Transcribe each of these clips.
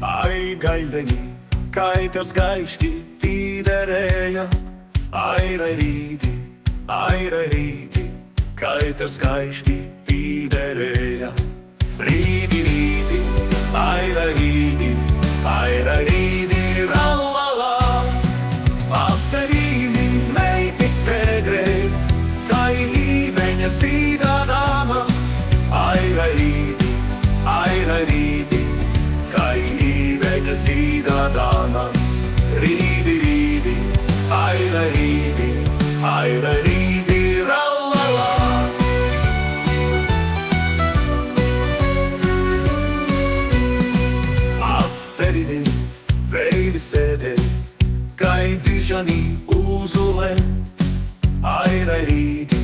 Ai gaildeni, kajtës kajshki, pidereja. Ai rajriti, kajtës kajshki, pidereja. Ridi, ai rajriti, rallala. Patterini, meiti segre, kaj I venja ciudadanas. Ai rajriti, kaj I venja ciudadanas. Ridi, ai rajriti, rallala. Patterini, veidi sede, kaj dyshani uzule. Ai rajriti,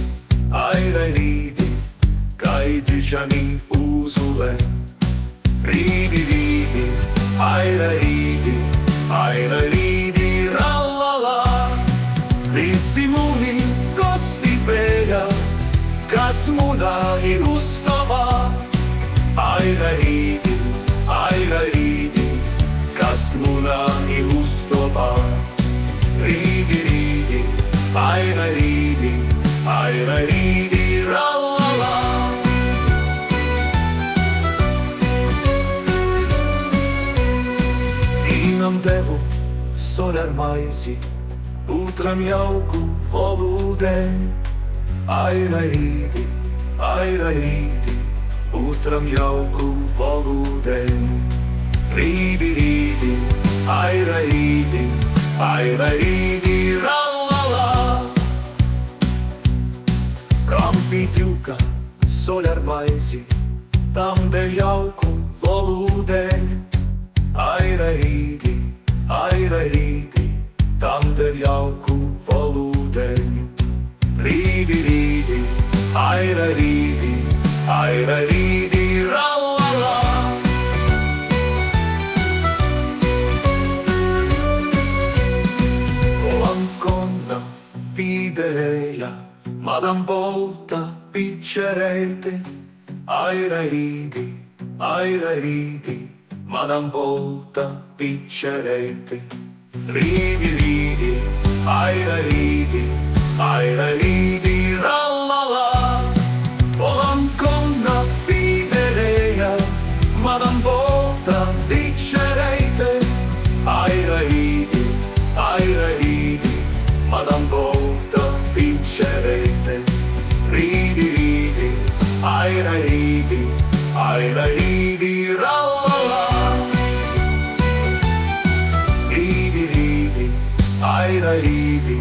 kaj dyshani uzule. Ridi, ai rajriti, rallala. Visimuni gosti pega, kas muna I ustova. Ai rajriti, kas muna I ustova. Ridi, ai rajriti, rallala. Imam devu, solar majsi, utram jauku voluden. Ai rajriti, utram jauku voluden. Ridi, ai rajriti, rallala. Rampitiuka, solar majsi, tam del jauku voluden. Ai rajriti, tam del jauku voluden. Ridi, ai rajriti, rallala. Ancona pidereja, madam volta piccerete. Ai rajriti, madam volta piccerete. Ridi, ai rajriti, rallala. Ancona pidereja, madam volta piccerete. Ai rajriti, madam volta piccerete. Ridi, ai rajriti, rallala. Ridi, ai rajriti,